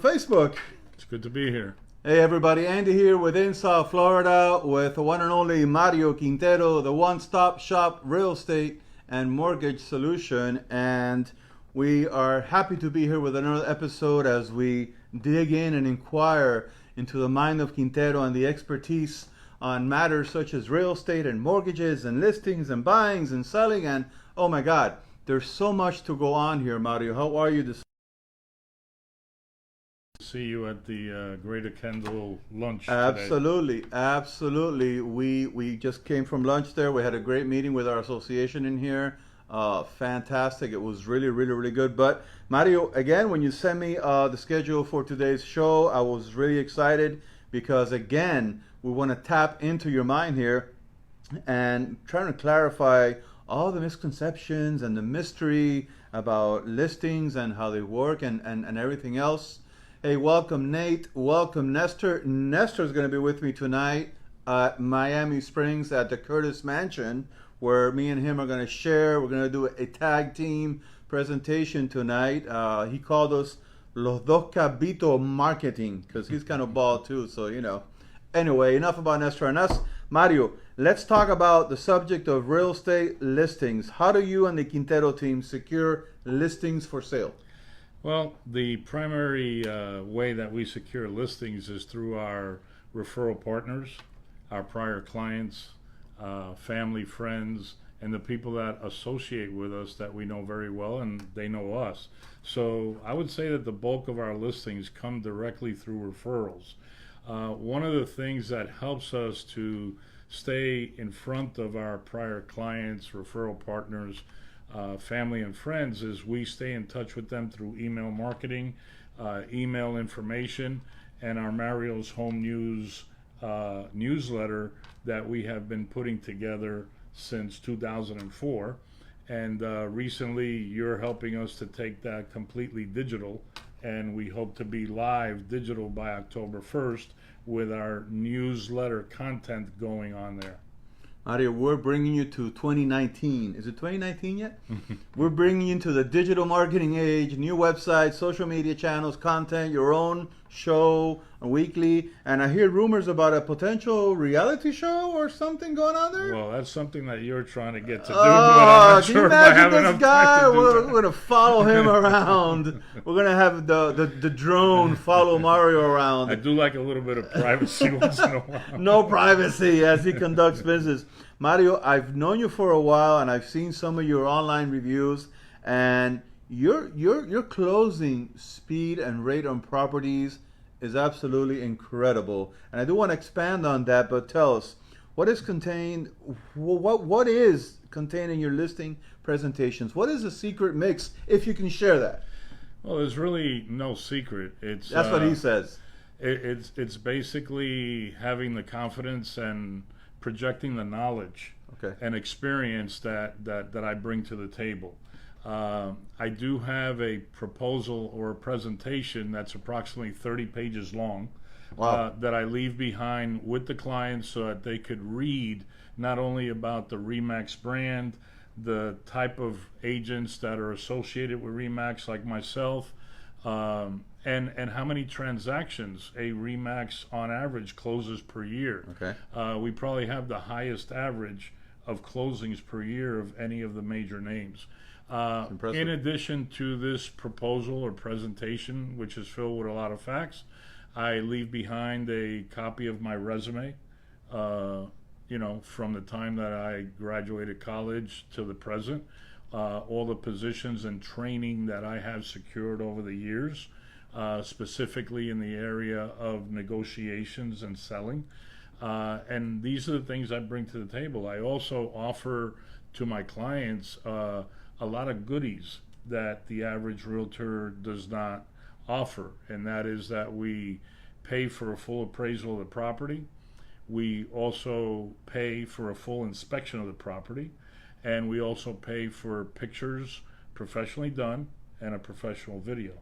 Facebook. It's good to be here. Hey everybody, Andy here within South Florida with the one and only Mario Quintero, the one-stop shop real estate and mortgage solution. And we are happy to be here with another episode as we dig in and inquire into the mind of Quintero and the expertise on matters such as real estate and mortgages and listings and buyings and selling. And oh my God, there's so much to go on here, Mario. How are you this? See you at the Greater Kendall lunch Absolutely, absolutely. We just came from lunch there. We had a great meeting with our association in here. Fantastic. It was really good. But Mario, again, when you sent me the schedule for today's show, I was really excited because again, we want to tap into your mind here and trying to clarify all the misconceptions and the mystery about listings and how they work and everything else. Hey, welcome Nate, welcome Nestor. Nestor's going to be with me tonight at Miami Springs at the Curtis Mansion, where me and him are going to share. We're going to do a tag team presentation tonight. He called us Los Dos Cabito Marketing because he's kind of bald too, so you know. Anyway, enough about Nestor and us. Mario, let's talk about the subject of real estate listings. How do you and the Quintero team secure listings for sale? Well, the primary way that we secure listings is through our referral partners, our prior clients, family, friends, and the people that associate with us that we know very well and they know us. So I would say that the bulk of our listings come directly through referrals. One of the things that helps us to stay in front of our prior clients, referral partners, family and friends is we stay in touch with them through email marketing, email information, and our Mario's Home News newsletter that we have been putting together since 2004. And recently you're helping us to take that completely digital, and we hope to be live digital by October 1st with our newsletter content going on there. Mario, we're bringing you to 2019. Is it 2019 yet? We're bringing you to the digital marketing age, new websites, social media channels, content, your own show, a weekly. And I hear rumors about a potential reality show or something going on there. Well, that's something that you're trying to get to do, but I'm not sure if I have enough time to do that. We're going to follow him around. We're going to have the drone follow Mario around. I do like a little bit of privacy once in a while. No privacy as he conducts business. Mario, I've known you for a while, and I've seen some of your online reviews, and your closing speed and rate on properties is absolutely incredible. And I do want to expand on that, but tell us what is contained in your listing presentations. What is the secret mix, if you can share that? Well, there's really no secret. That's what he says. It's basically having the confidence and projecting the knowledge and experience that I bring to the table. I do have a proposal or a presentation that's approximately 30 pages long. Wow. That I leave behind with the clients so that they could read not only about the RE/MAX brand, the type of agents that are associated with RE/MAX like myself, and how many transactions a RE/MAX on average closes per year. We probably have the highest average of closings per year of any of the major names. In addition to this proposal or presentation, which is filled with a lot of facts, I leave behind a copy of my resume, from the time that I graduated college to the present, all the positions and training that I have secured over the years, specifically in the area of negotiations and selling. And these are the things I bring to the table. I also offer to my clients a lot of goodies that the average realtor does not offer, and that is that we pay for a full appraisal of the property. We also pay for a full inspection of the property, and we also pay for pictures professionally done and a professional video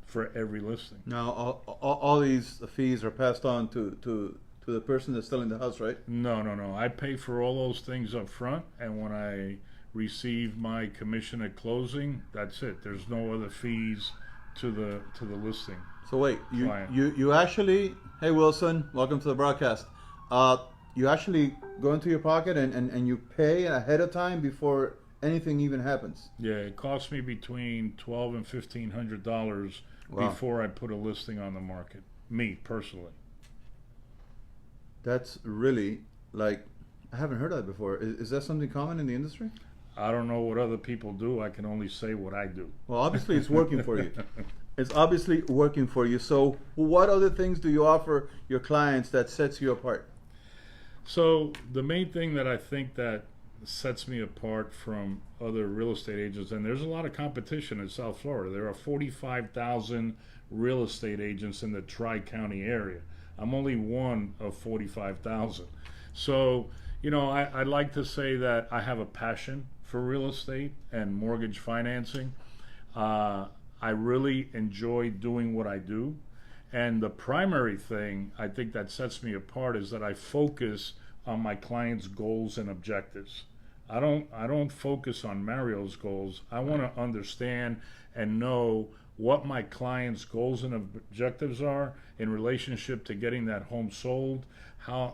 for every listing. Now, all these fees are passed on to the person that's selling the house, right? No. I pay for all those things up front, and when I receive my commission at closing, that's it. There's no other fees to the listing. So wait, Client. you actually, hey Wilson, welcome to the broadcast. You actually go into your pocket and you pay ahead of time before anything even happens. Yeah, it costs me between $1,200 and $1,500 Wow. before I put a listing on the market. Me personally. That's really like, I haven't heard that before. Is that something common in the industry? I don't know what other people do. I can only say what I do. Well, obviously it's working for you. It's obviously working for you. So what other things do you offer your clients that sets you apart? So the main thing that I think that sets me apart from other real estate agents, and there's a lot of competition in South Florida. There are 45,000 real estate agents in the Tri-County area. I'm only one of 45,000. So, you know, I like to say that I have a passion for real estate and mortgage financing. I really enjoy doing what I do. And the primary thing I think that sets me apart is that I focus on my clients' goals and objectives. I don't focus on Mario's goals. I want to understand and know what my clients' goals and objectives are in relationship to getting that home sold,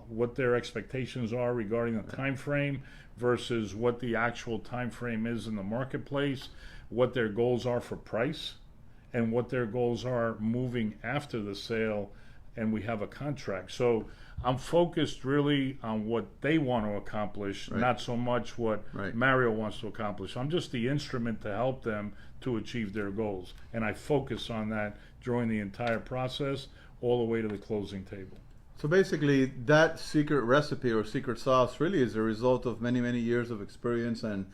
what their expectations are regarding the time frame versus what the actual time frame is in the marketplace, what their goals are for price, and what their goals are moving after the sale and we have a contract. So I'm focused really on what they want to accomplish, Right. not so much what Right. Mario wants to accomplish. I'm just the instrument to help them to achieve their goals. And I focus on that during the entire process, all the way to the closing table. So basically, that secret recipe or secret sauce really is a result of many, many years of experience and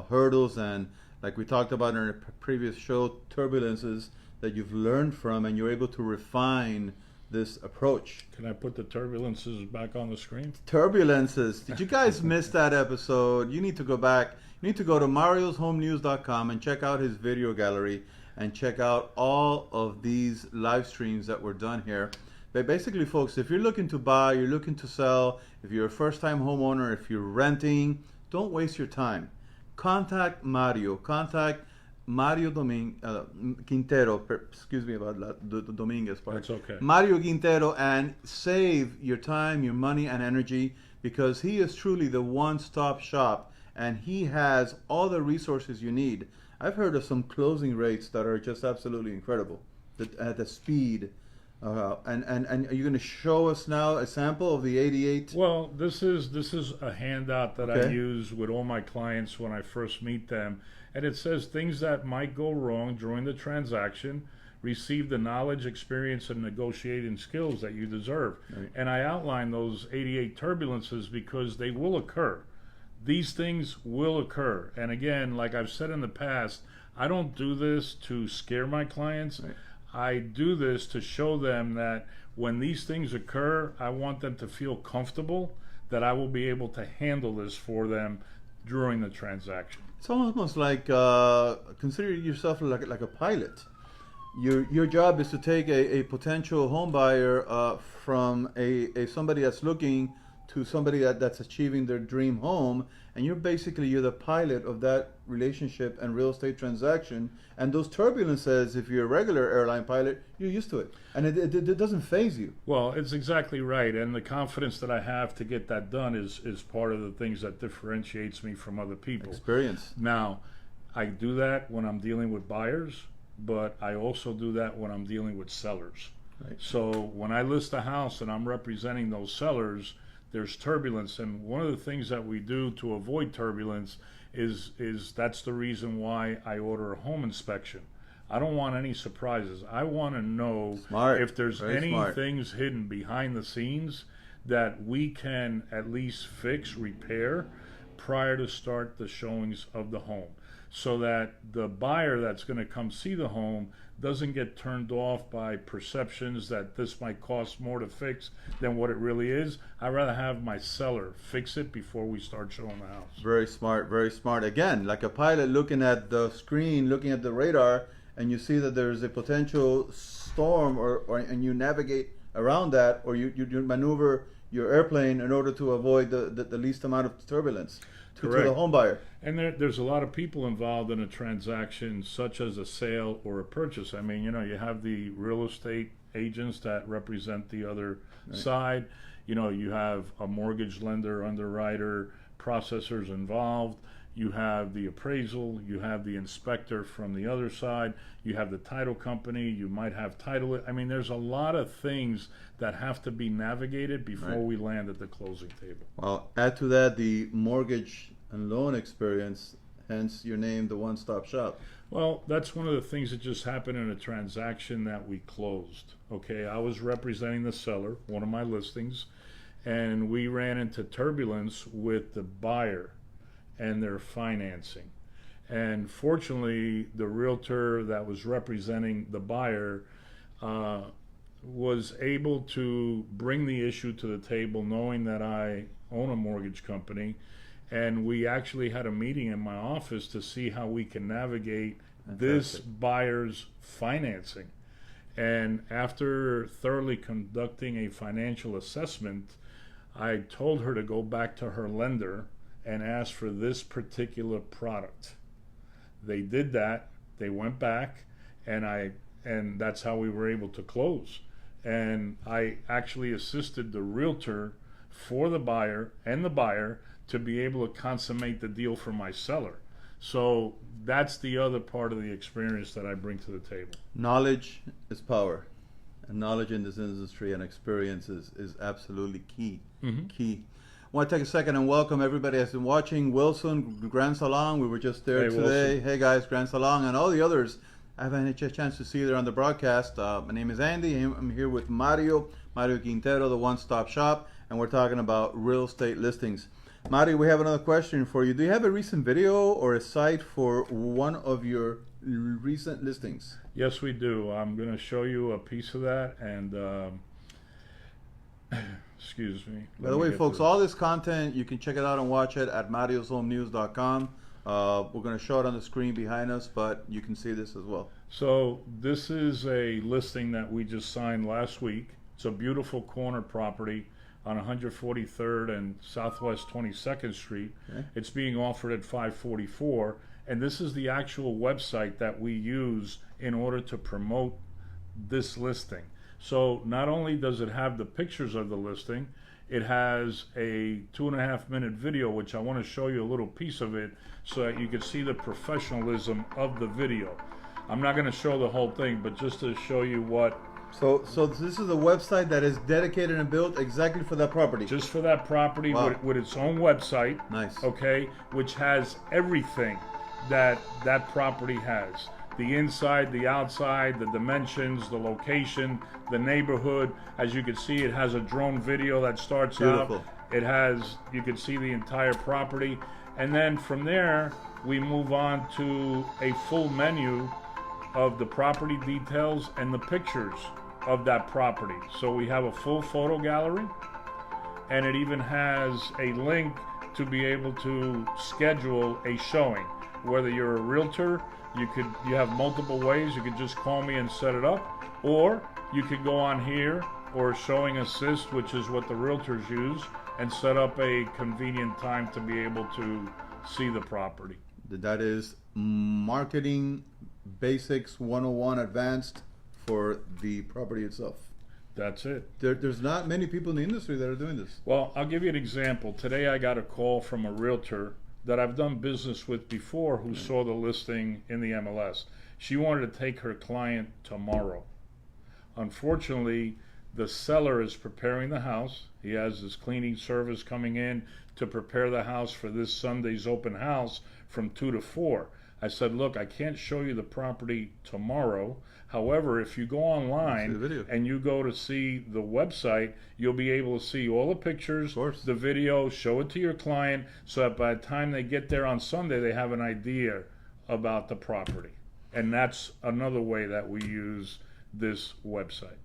hurdles and, like we talked about in our previous show, turbulences that you've learned from, and you're able to refine this approach. Can I put the turbulences back on the screen? Turbulences. Did you guys miss that episode? You need to go back. You need to go to marioshomenews.com and check out his video gallery and check out all of these live streams that were done here. But basically, folks, if you're looking to buy, you're looking to sell, if you're a first-time homeowner, if you're renting, don't waste your time. Contact Mario. Contact Mario Quintero. Excuse me about the Dominguez part. That's okay. Mario Quintero, and save your time, your money, and energy, because he is truly the one-stop shop, and he has all the resources you need. I've heard of some closing rates that are just absolutely incredible. The speed. And are you going to show us now a sample of the 88? Well, this is a handout that I Okay. use with all my clients when I first meet them, and it says things that might go wrong during the transaction. Receive the knowledge, experience, and negotiating skills that you deserve. Right. And I outline those 88 turbulences because they will occur. These things will occur. And again, like I've said in the past, I don't do this to scare my clients. Right. I do this to show them that when these things occur, I want them to feel comfortable that I will be able to handle this for them during the transaction. It's almost like consider yourself like a pilot. Your job is to take a potential home buyer from a somebody that's looking to somebody that's achieving their dream home, and you're the pilot of that relationship and real estate transaction. And those turbulences, if you're a regular airline pilot, you're used to it, and it doesn't faze you. Well, it's exactly right, and the confidence that I have to get that done is part of the things that differentiates me from other people. Experience. Now, I do that when I'm dealing with buyers, but I also do that when I'm dealing with sellers. Right. So when I list a house and I'm representing those sellers, there's turbulence, and one of the things that we do to avoid turbulence is that's the reason why I order a home inspection. I don't want any surprises. I want to know Smart. if there's Very any smart. things hidden behind the scenes that we can at least fix, repair prior to start the showings of the home, so that the buyer that's going to come see the home doesn't get turned off by perceptions that this might cost more to fix than what it really is. I'd rather have my seller fix it before we start showing the house. Very smart, very smart. Again, like a pilot looking at the screen, looking at the radar, and you see that there's a potential storm, and you navigate around that, or you maneuver your airplane in order to avoid the least amount of turbulence to the Correct. home buyer. And there's a lot of people involved in a transaction, such as a sale or a purchase. I mean, you have the real estate agents that represent the other side. You have a mortgage lender, underwriter, processors involved. You have the appraisal. You have the inspector from the other side. You have the title company. You might have title. I mean, there's a lot of things that have to be navigated before we land at the closing table. Well, add to that the mortgage and loan experience, hence your name, the one-stop shop. Well, that's one of the things that just happened in a transaction that we closed. Okay, I was representing the seller, one of my listings, and we ran into turbulence with the buyer and their financing. And fortunately, the realtor that was representing the buyer was able to bring the issue to the table, knowing that I own a mortgage company. And we actually had a meeting in my office to see how we can navigate this buyer's financing. And after thoroughly conducting a financial assessment, I told her to go back to her lender and ask for this particular product. They did that. They went back, and that's how we were able to close. And I actually assisted the realtor for the buyer and the buyer to be able to consummate the deal for my seller. So that's the other part of the experience that I bring to the table. Knowledge is power, and knowledge in this industry and experience is absolutely key. Key. I want to take a second and welcome everybody that's been watching. Wilson, Grand Salon, we were just there today. Wilson. Hey guys, Grand Salon, and all the others I haven't had a chance to see there on the broadcast. My name is Andy. I'm here with Mario Quintero, the one-stop shop, and we're talking about real estate listings. Mario, we have another question for you. Do you have a recent video or a site for one of your recent listings? Yes, we do. I'm going to show you a piece of that, and excuse me. By the way, folks, all this content, you can check it out and watch it at marioshomenews.com. We're going to show it on the screen behind us, but you can see this as well. So this is a listing that we just signed last week. It's a beautiful corner property on 143rd and Southwest 22nd Street. Okay. It's being offered at $544, and this is the actual website that we use in order to promote this listing. So not only does it have the pictures of the listing, it has a 2.5-minute video, which I want to show you a little piece of it so that you can see the professionalism of the video. I'm not going to show the whole thing, but just to show you what. So this is a website that is dedicated and built exactly for that property. Just for that property. Wow. with its own website. Nice. Okay, which has everything that property has. The inside, the outside, the dimensions, the location, the neighborhood. As you can see, it has a drone video that starts Beautiful. out. It has, you can see the entire property. And then from there, we move on to a full menu of the property details and the pictures of that property. So we have a full photo gallery, and it even has a link to be able to schedule a showing. Whether you're a realtor, you have multiple ways. You could just call me and set it up, or you could go on here or Showing Assist, which is what the realtors use, and set up a convenient time to be able to see the property. That is Marketing Basics 101 Advanced for the property itself. That's it. There's not many people in the industry that are doing this. Well, I'll give you an example. Today I got a call from a realtor that I've done business with before who saw the listing in the MLS. She wanted to take her client tomorrow. Unfortunately, the seller is preparing the house. He has his cleaning service coming in to prepare the house for this Sunday's open house from 2 to 4. I said, look, I can't show you the property tomorrow. However, if you go online and you go to see the website, you'll be able to see all the pictures, the video, show it to your client, so that by the time they get there on Sunday, they have an idea about the property. And that's another way that we use this website.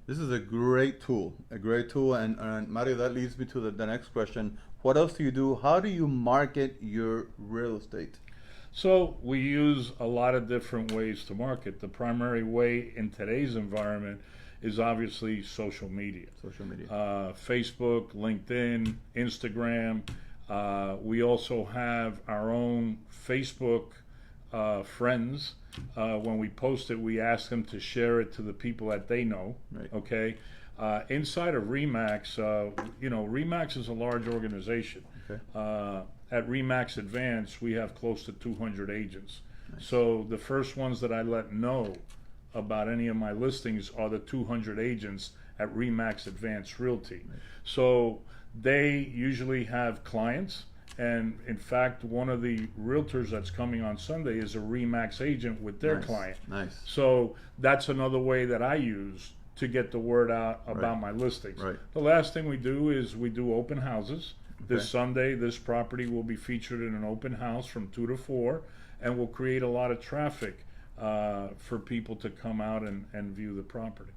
This is a great tool, and Mario, that leads me to the next question. What else do you do? How do you market your real estate? So we use a lot of different ways to market. The primary way in today's environment is obviously social media. Social media. Facebook, LinkedIn, Instagram. We also have our own Facebook friends. When we post it, we ask them to share it to the people that they know. Right. Okay. Inside of Remax, Remax is a large organization. Okay. At Remax Advance, we have close to 200 agents. Nice. So the first ones that I let know about any of my listings are the 200 agents at Remax Advance Realty. Right. So they usually have clients, and in fact, one of the realtors that's coming on Sunday is a Remax agent with their Nice. client. Nice. So that's another way that I use to get the word out about Right. my listings. Right. The last thing we do is we do open houses. This Okay. Sunday, this property will be featured in an open house from 2 to 4, and will create a lot of traffic for people to come out and view the property.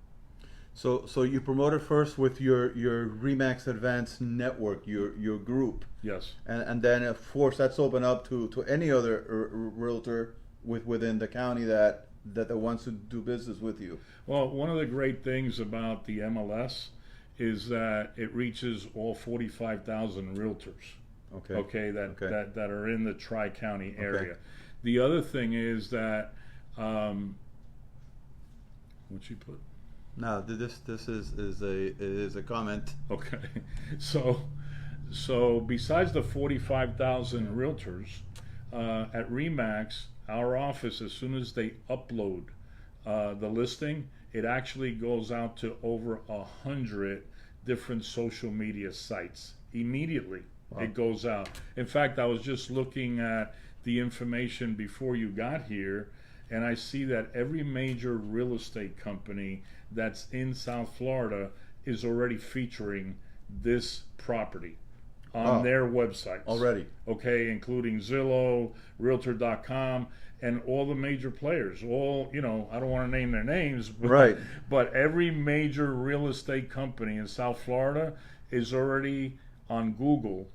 So you promote it first with your Remax Advanced network, your group, Yes. and then of course that's open up to any other realtor within the county that wants to do business with you. Well, one of the great things about the MLS is that it reaches all 45,000 realtors. Okay. That are in the Tri-County area. Okay. The other thing is that what'd you put? No, this is a comment. Okay, so besides the 45,000 realtors at Remax, our office, as soon as they upload the listing, it actually goes out to over 100 different social media sites immediately. Wow. It goes out. In fact, I was just looking at the information before you got here, and I see that every major real estate company that's in South Florida is already featuring this property on their websites. Already. Okay, including Zillow, Realtor.com, and all the major players. All, I don't want to name their names, but, Right. but every major real estate company in South Florida is already on Google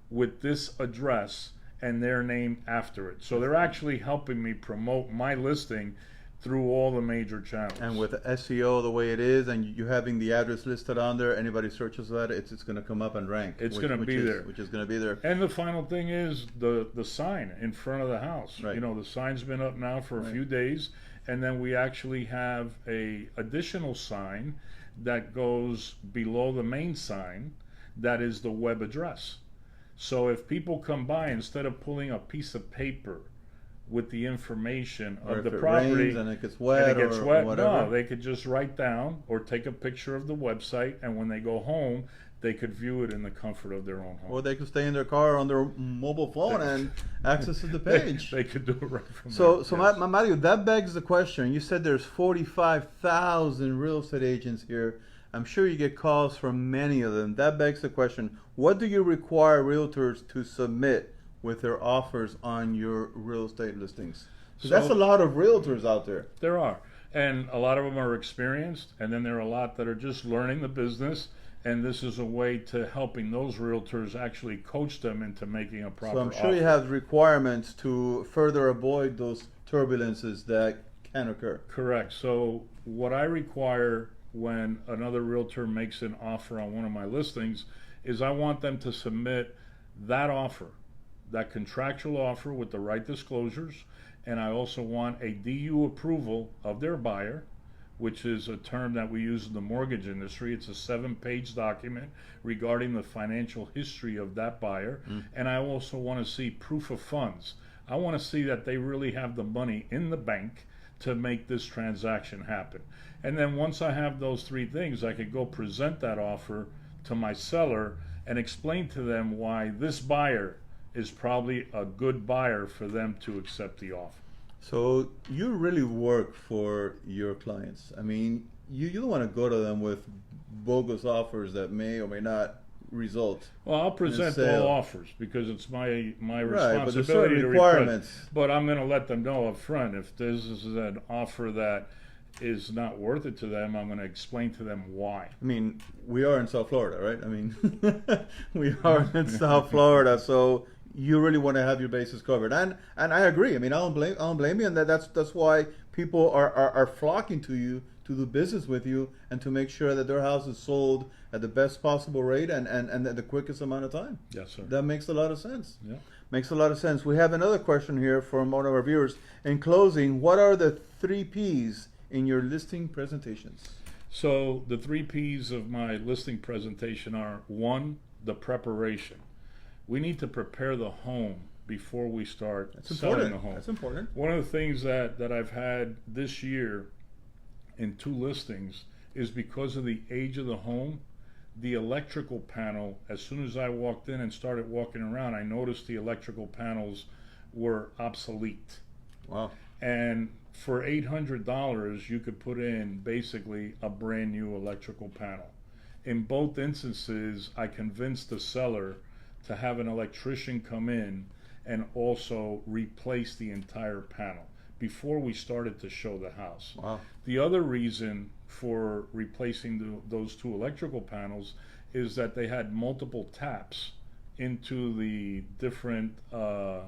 with this address and their name after it. So they're actually helping me promote my listing through all the major channels. And with SEO the way it is, and you having the address listed on there, anybody searches that, it's going to come up and rank. It's going to be there. Which is going to be there. And the final thing is the sign in front of the house. Right. The sign's been up now for a Right. few days, and then we actually have a additional sign that goes below the main sign that is the web address. So if people come by, instead of pulling a piece of paper with the information Or of if the it property rains and it gets wet, or whatever. no, they could just write down or take a picture of the website, and when they go home, they could view it in the comfort of their own home. Or they could stay in their car on their mobile phone and access the page. They could do it right from So there. so yes. Mario, that begs the question. You said there's 45,000 real estate agents here. I'm sure you get calls from many of them. That begs the question, what do you require realtors to submit with their offers on your real estate listings? 'Cause that's a lot of realtors out there. There are. And a lot of them are experienced, and then there are a lot that are just learning the business, and this is a way to helping those realtors actually coach them into making a proper So I'm sure you offer. have requirements to further avoid those turbulences that can occur. Correct. So what I require when another realtor makes an offer on one of my listings is I want them to submit that offer, that contractual offer with the right disclosures, and I also want a DU approval of their buyer, which is a term that we use in the mortgage industry. It's a 7-page document regarding the financial history of that buyer. And I also want to see proof of funds. I want to see that they really have the money in the bank to make this transaction happen. And then once I have those three things, I could go present that offer to my seller and explain to them why this buyer is probably a good buyer for them to accept the offer. So you really work for your clients. I mean, you don't want to go to them with bogus offers that may or may not result. Well, I'll present sale. all offers because it's my Right, but there's responsibility certain to requirements. But I'm going to let them know up front if this is an offer that is not worth it to them. I'm going to explain to them why. I mean, we are in South Florida, right? I mean, we are in South Florida, so you really want to have your bases covered. And I agree. I mean, I don't blame you, and that's why people are flocking to you to do business with you and to make sure that their house is sold at the best possible rate and at the quickest amount of time. Yes, sir. That makes a lot of sense. Yeah. Makes a lot of sense. We have another question here from one of our viewers. In closing, what are the 3 P's in your listing presentations? So the 3 P's of my listing presentation are: 1, the preparation. We need to prepare the home before we start selling the home. That's important. One of the things that I've had this year in 2 listings is because of the age of the home, the electrical panel, as soon as I walked in and started walking around, I noticed the electrical panels were obsolete. Wow. And for $800, you could put in basically a brand new electrical panel. In both instances, I convinced the seller to have an electrician come in and also replace the entire panel before we started to show the house. Wow. The other reason for replacing those 2 electrical panels is that they had multiple taps into the different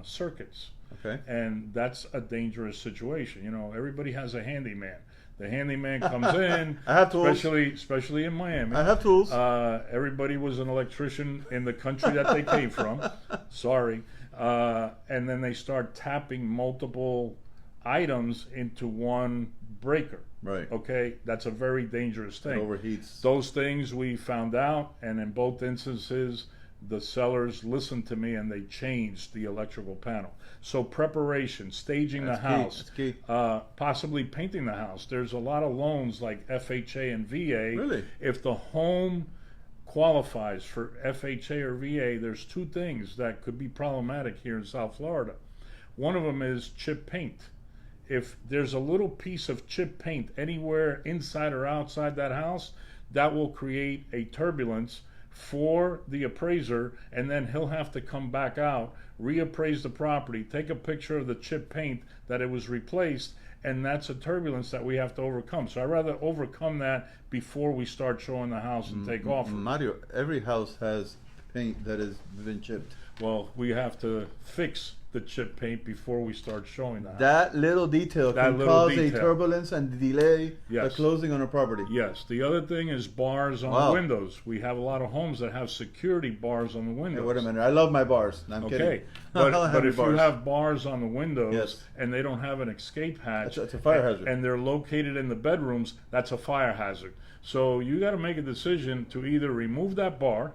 circuits. Okay. And that's a dangerous situation. You know, everybody has a handyman. The handyman comes in, I have tools. especially in Miami. I have tools. Everybody was an electrician in the country that they came from. Sorry. And then they start tapping multiple items into one breaker. Right. Okay, that's a very dangerous thing. It overheats. Those things we found out, and in both instances, the sellers listened to me and they changed the electrical panel. So preparation, staging That's the key. house, That's key. possibly painting the house. There's a lot of loans like FHA and VA. Really? If the home qualifies for FHA or VA, there's 2 things that could be problematic here in South Florida. One of them is chip paint. If there's a little piece of chip paint anywhere inside or outside that house, that will create a turbulence for the appraiser, and then he'll have to come back out, reappraise the property, take a picture of the chip paint that it was replaced, and that's a turbulence that we have to overcome. So I'd rather overcome that before we start showing the house and take offers. Mario, every house has paint that has been chipped. Well, we have to fix the chip paint before we start showing the house. That little detail That can little cause a detail. turbulence and delay the Yes. closing on a property. Yes. The other thing is bars on Wow. the windows. We have a lot of homes that have security bars on the Hey, windows. wait a minute. I love my bars. No, I'm Okay, kidding. but, I'll have but my if you bars. have bars on the windows Yes. and they don't have an escape hatch, That's a fire hazard. and they're located in the bedrooms, that's a fire hazard. So you got to make a decision to either remove that bar,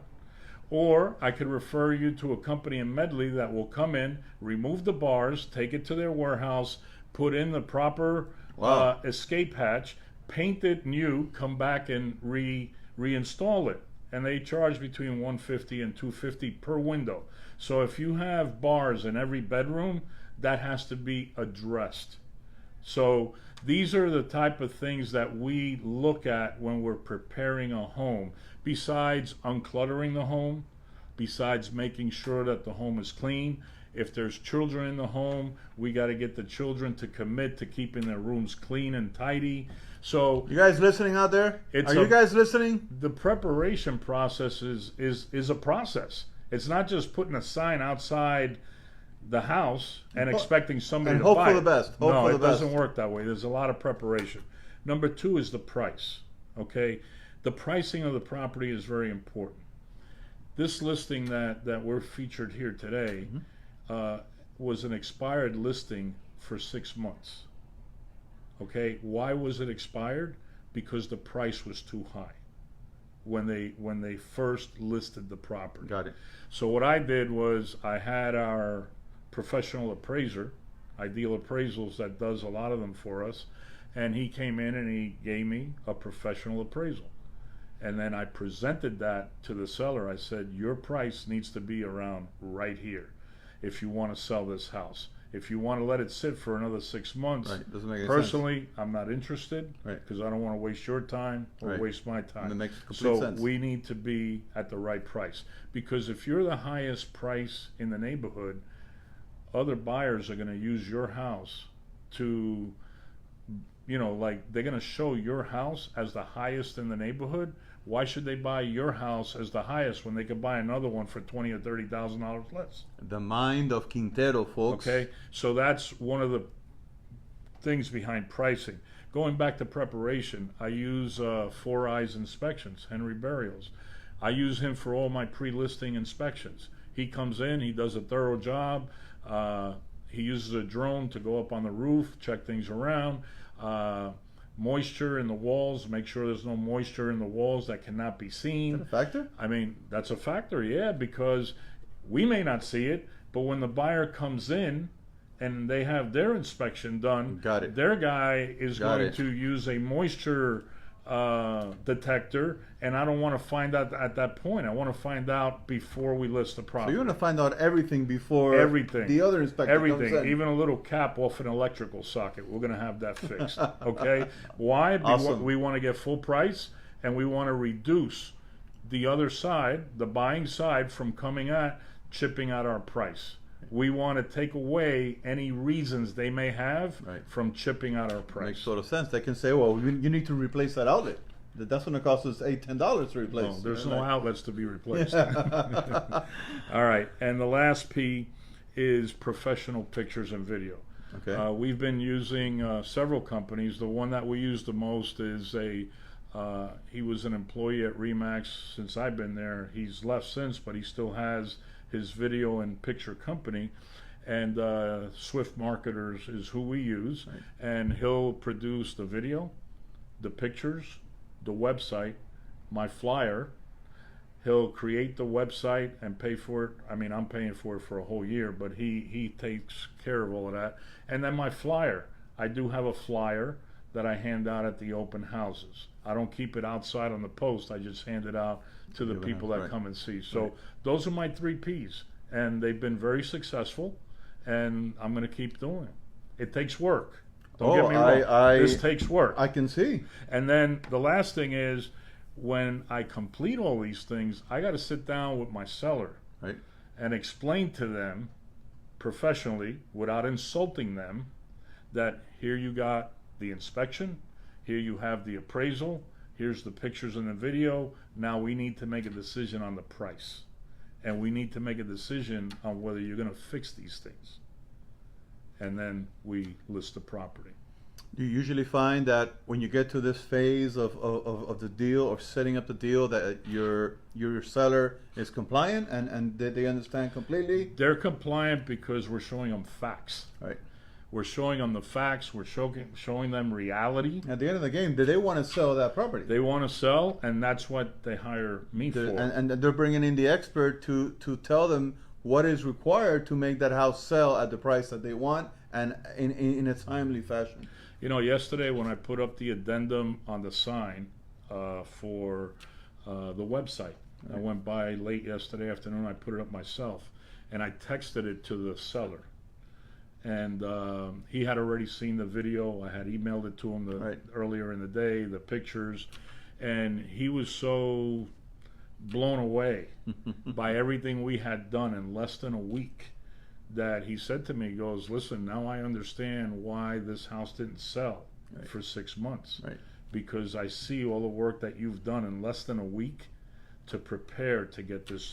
or I could refer you to a company in Medley that will come in, remove the bars, take it to their warehouse, put in the proper Wow. escape hatch, paint it new, come back and reinstall it. And they charge between $150 and $250 per window. So if you have bars in every bedroom, that has to be addressed. So these are the type of things that we look at when we're preparing a home. Besides uncluttering the home, besides making sure that the home is clean. If there's children in the home, we got to get the children to commit to keeping their rooms clean and tidy. So You guys listening out there? It's Are you a- guys listening? the preparation process is a process. It's not just putting a sign outside the house and expecting somebody and to hope buy for it. the best. Hope No, for the it doesn't best. work that way. There's a lot of preparation. Number 2 is the price. Okay, the pricing of the property is very important. This listing that we're featured here today was an expired listing for 6 months. Okay, why was it expired? Because the price was too high when they first listed the property. Got it. So what I did was I had our professional appraiser, Ideal Appraisals, that does a lot of them for us, and he came in and he gave me a professional appraisal. And then I presented that to the seller. I said, your price needs to be around right here if you want to sell this house. If you want to let it sit for another 6 months, Right. Doesn't make any sense. personally, I'm not interested Right. because I don't want to waste your time or Right. waste my time. That makes complete So sense. we need to be at the right price, because if you're the highest price in the neighborhood, other buyers are going to use your house to, like they're going to show your house as the highest in the neighborhood. Why should they buy your house as the highest when they could buy another one for $20,000 or $30,000 less? The mind of Quintero, folks. Okay, so that's one of the things behind pricing. going back to preparation, I use Four Eyes Inspections, Henry Burials. I use him for all my pre-listing inspections. He comes in, he does a thorough job. He uses a drone to go up on the roof, check things around. Moisture in the walls, make sure there's no moisture in the walls that cannot be seen. Is that a factor? I mean, that's a factor, yeah, because we may not see it, but when the buyer comes in and they have their inspection done, Got it. their guy is Got going it. to use a moisture detector, and I don't want to find out at that point. I want to find out before we list the So property. you want to find out everything before Everything. the other inspector Everything, comes in. even a little cap off an electrical socket. We're going to have that fixed. Okay? Why? Awesome. We want to get full price, and we want to reduce the other side, the buying side, from coming at chipping at our price. We want to take away any reasons they may have Right. from chipping at our price. Makes total sense. They can say, well, you need to replace that outlet. That's going to cost us $8-10 to replace. No, there's You no know, like- outlets to be replaced. All right, and the last P is professional pictures and video. Okay. We've been using several companies. The one that we use the most is he was an employee at Remax since I've been there. He's left since, but he still has his video and picture company. And Swift Marketers is who we use. Right. And he'll produce the video, the pictures, the website, my flyer. He'll create the website and pay for it. I mean, I'm paying for it for a whole year, but he takes care of all of that. And then my flyer. I do have a flyer that I hand out at the open houses. I don't keep it outside on the post. I just hand it out to the Open people house, that right. come and see. So Right. those are my 3 Ps. And they've been very successful. And I'm going to keep doing it. It takes work. Don't get me wrong. This takes work. I can see. And then the last thing is, when I complete all these things, I got to sit down with my seller Right. and explain to them professionally, without insulting them, that here you got the inspection, here you have the appraisal, here's the pictures and the video. Now we need to make a decision on the price. And we need to make a decision on whether you're going to fix these things. And then we list the property. Do you usually find that when you get to this phase of the deal or setting up the deal that your seller is compliant and they understand completely? They're compliant because we're showing them facts. Right. We're showing them the facts. We're showing them reality. At the end of the game, do they want to sell that property? They want to sell, and that's what they hire me for. And they're bringing in the expert to tell them what is required to make that house sell at the price that they want and in a timely fashion. You know, yesterday when I put up the addendum on the sign for the website, I went by late yesterday afternoon. I put it up myself, and I texted it to the seller. And he had already seen the video. I had emailed it to him earlier in the day, the pictures, and he was so blown away by everything we had done in less than a week that he said to me, he goes, listen, now I understand why this house didn't sell for 6 months. Right. Because I see all the work that you've done in less than a week to prepare to get this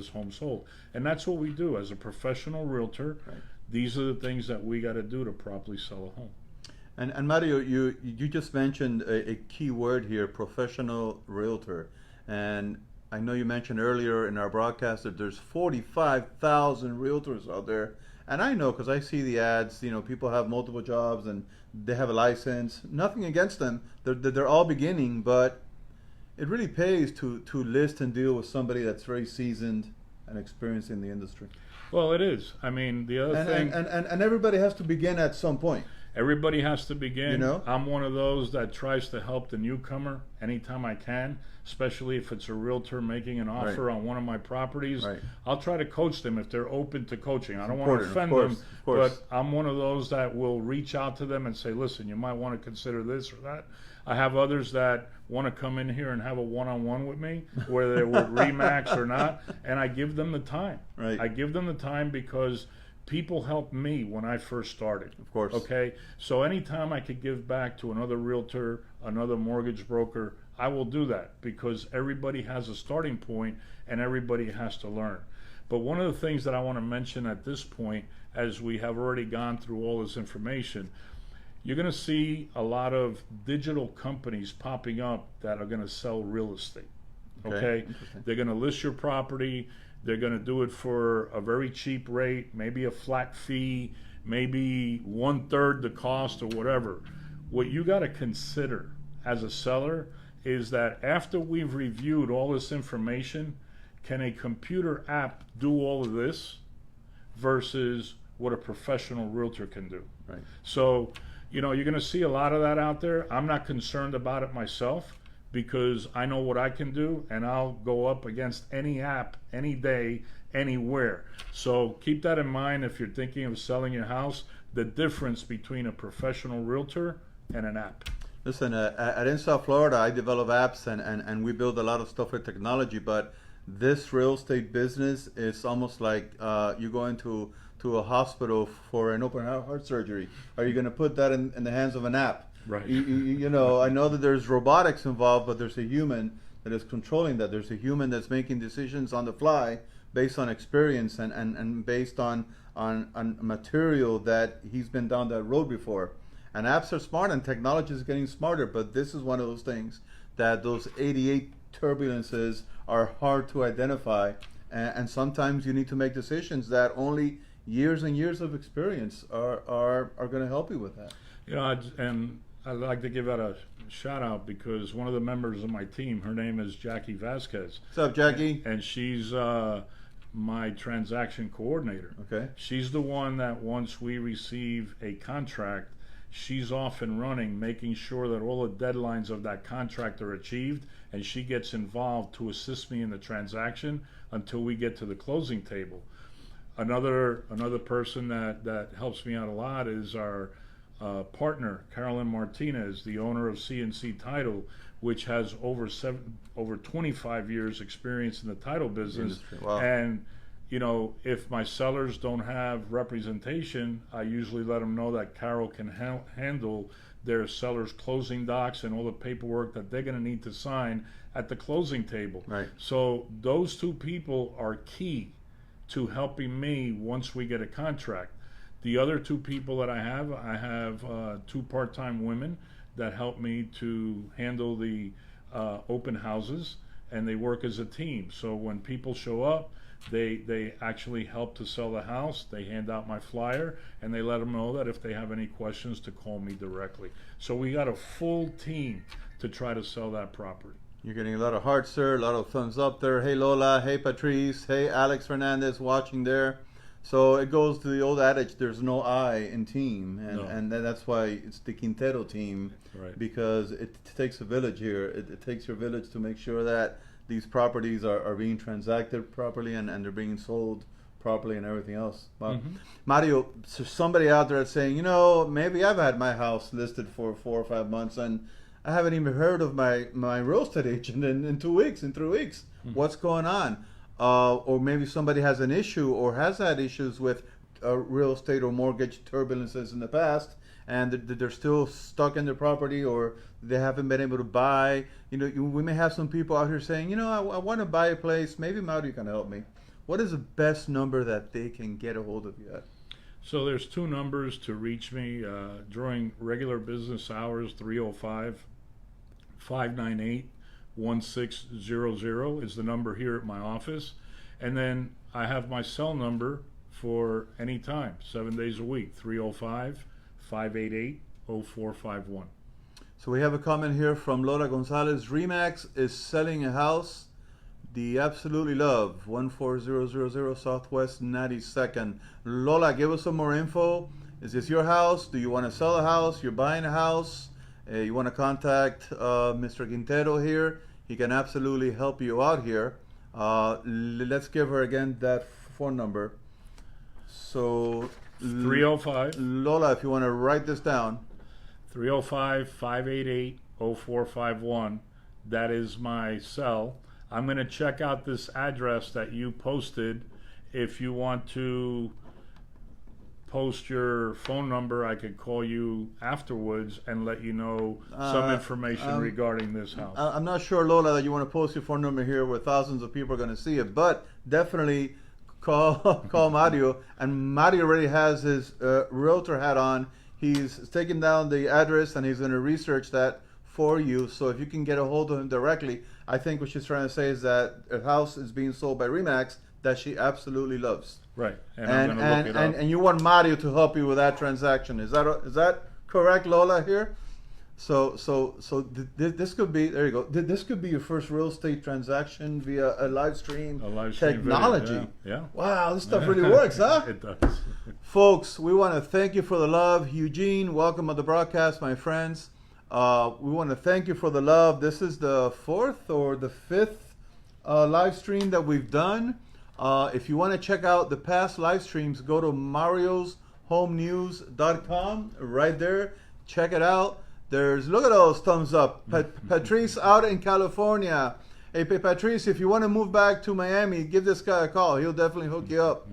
home sold. And that's what we do as a professional realtor. Right. These are the things that we got to do to properly sell a home. And Mario, you just mentioned a key word here, professional realtor. And I know you mentioned earlier in our broadcast that there's 45,000 realtors out there. And I know because I see the ads, you know, people have multiple jobs and they have a license. Nothing against them. They're all beginning, but it really pays to list and deal with somebody that's very seasoned and experienced in the industry. Well, it is. I mean, the other thing... And everybody has to begin at some point. Everybody has to begin. You know? I'm one of those that tries to help the newcomer anytime I can, especially if it's a realtor making an offer on one of my properties. Right. I'll try to coach them if they're open to coaching. I don't want to Important, offend of course, them, of course. but I'm one of those that will reach out to them and say, listen, you might want to consider this or that. I have others that want to come in here and have a one-on-one with me, whether they're with Remax or not, and I give them the time. Right. I give them the time because people helped me when I first started. Of course. Okay? So anytime I could give back to another realtor, another mortgage broker, I will do that because everybody has a starting point and everybody has to learn. But one of the things that I want to mention at this point, as we have already gone through all this information, You're going to see a lot of digital companies popping up that are going to sell real estate. Okay? They're going to list your property. They're going to do it for a very cheap rate, maybe a flat fee, maybe 1/3 the cost or whatever. What you got to consider as a seller is that after we've reviewed all this information, can a computer app do all of this versus what a professional realtor can do? Right. So, you're going to see a lot of that out there. I'm not concerned about it myself because I know what I can do, and I'll go up against any app, any day, anywhere. So keep that in mind if you're thinking of selling your house, the difference between a professional realtor and an app. Listen, at In South Florida, I develop apps and we build a lot of stuff with technology, but this real estate business is almost like you go into a hospital for an open heart surgery. Are you going to put that in the hands of an app? Right. You know, I know that there's robotics involved, but there's a human that is controlling that. There's a human that's making decisions on the fly based on experience and based on material that he's been down that road before. And apps are smart and technology is getting smarter, but this is one of those things that those 88 turbulences are hard to identify. And sometimes you need to make decisions that only years and years of experience are going to help you with that. And I'd like to give out a shout out because one of the members of my team, her name is Jackie Vasquez. What's up, Jackie? And she's my transaction coordinator. Okay. She's the one that once we receive a contract, she's off and running, making sure that all the deadlines of that contract are achieved, and she gets involved to assist me in the transaction until we get to the closing table. Another person that helps me out a lot is our partner, Carolyn Martinez, the owner of CNC Title, which has over 25 years experience in the title business. Wow. And if my sellers don't have representation, I usually let them know that Carol can handle their sellers' closing docs and all the paperwork that they're going to need to sign at the closing table. Right. So those two people are key to helping me once we get a contract. The other two people that I have two part-time women that help me to handle the open houses, and they work as a team. So when people show up, they actually help to sell the house. They hand out my flyer, and they let them know that if they have any questions to call me directly. So we got a full team to try to sell that property. You're getting a lot of hearts, sir, a lot of thumbs up there. Hey, Lola. Hey, Patrice. Hey, Alex Fernandez watching there. So it goes to the old adage, there's no I in team. And that's why it's the Quintero team. Right. Because it takes a village here. It takes your village to make sure that these properties are being transacted properly and they're being sold properly and everything else. Wow. Mm-hmm. Mario, so somebody out there saying, maybe I've had my house listed for 4 or 5 months and I haven't even heard of my real estate agent in 2 weeks, in 3 weeks. Mm-hmm. What's going on? Or maybe somebody has an issue or has had issues with real estate or mortgage turbulences in the past, and they're still stuck in their property or they haven't been able to buy. We may have some people out here saying, I want to buy a place. Maybe Mario can help me. What is the best number that they can get a hold of you at? So there's two numbers to reach me during regular business hours. 305-598-1600 is the number here at my office. And then I have my cell number for any time, 7 days a week, 305-588-0451. So we have a comment here from Lola Gonzalez. Remax is selling a house they absolutely love, 14000 Southwest 92nd. Lola, give us some more info. Is this your house? Do you want to sell a house? You're buying a house? You want to contact Mr. Quintero here? He can absolutely help you out here. Let's give her again that phone number. So 305. Lola, if you want to write this down. 305-588-0451. That is my cell. I'm going to check out this address that you posted. If you want to post your phone number, I could call you afterwards and let you know some information regarding this house. I'm not sure, Lola, that you want to post your phone number here where thousands of people are going to see it, but definitely call Mario. And Mario already has his realtor hat on. He's taken down the address and he's going to research that for you. So if you can get a hold of him directly, I think what she's trying to say is that a house is being sold by Remax that she absolutely loves. Right. And I'm going to look it up. And you want Mario to help you with that transaction. Is that correct, Lola, here? So this could be, there you go. This could be your first real estate transaction via a live stream, technology. Video, yeah. Wow, this stuff really works, huh? It does. Folks, we want to thank you for the love. Eugene, welcome on the broadcast, my friends. We want to thank you for the love. This is the 4th or the 5th live stream that we've done. If you want to check out the past live streams, go to marioshomenews.com right there. Check it out. Look at those thumbs up. Patrice out in California. Hey, Patrice, if you want to move back to Miami, give this guy a call. He'll definitely hook you up.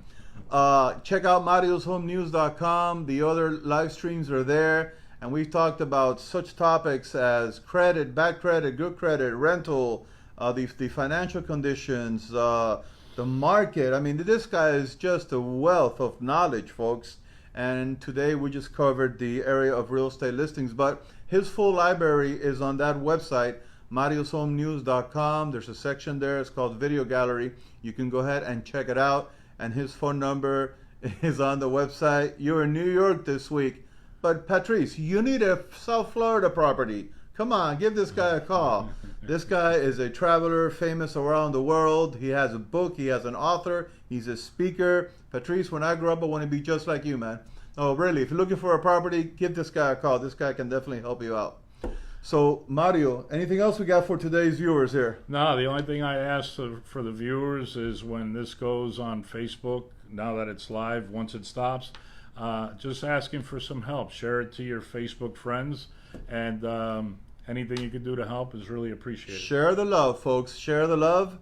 Check out marioshomenews.com. The other live streams are there. And we've talked about such topics as credit, bad credit, good credit, rental, the financial conditions, the market. I mean, this guy is just a wealth of knowledge, folks. And today we just covered the area of real estate listings. But his full library is on that website, marioshomenews.com. There's a section there. It's called Video Gallery. You can go ahead and check it out. And his phone number is on the website. You're in New York this week. But Patrice, you need a South Florida property. Come on, give this guy a call. This guy is a traveler, famous around the world. He has a book. He has an author. He's a speaker. Patrice, when I grow up, I want to be just like you, man. Oh, really? If you're looking for a property, give this guy a call. This guy can definitely help you out. So, Mario, anything else we got for today's viewers here? No, the only thing I ask for the viewers is when this goes on Facebook, now that it's live, once it stops, just asking for some help. Share it to your Facebook friends, and anything you can do to help is really appreciated. Share the love, folks. Share the love.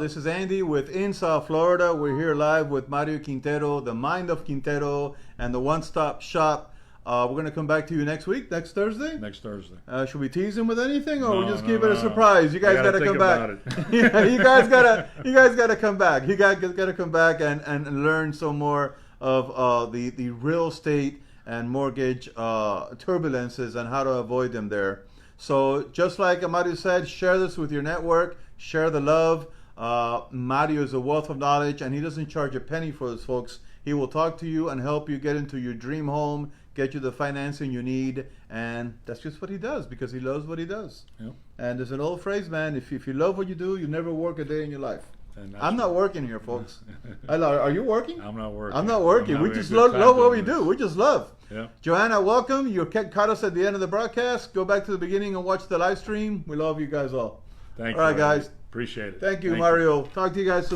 This is Andy with In South Florida. We're here live with Mario Quintero, the mind of Quintero, and the one-stop shop. We're going to come back to you next week, next Thursday? Next Thursday. Should we tease him with anything, or we just keep it a surprise? You guys got to come back. Yeah, you guys got to come back. You guys got to come back and learn some more of the real estate and mortgage turbulences and how to avoid them there. So just like Mario said, share this with your network. Share the love. Mario is a wealth of knowledge, and he doesn't charge a penny for this, folks. He will talk to you and help you get into your dream home, get you the financing you need, and that's just what he does because he loves what he does. Yep. And there's an old phrase, man, if you love what you do, you never work a day in your life. I'm not working here, folks. Are you working? I'm not working. I'm not working. We just love what we do. We just love. Yeah. Joanna, welcome. You caught us at the end of the broadcast. Go back to the beginning and watch the live stream. We love you guys all. Thank you. All right, guys. Appreciate it. Thank you, Mario. Talk to you guys soon.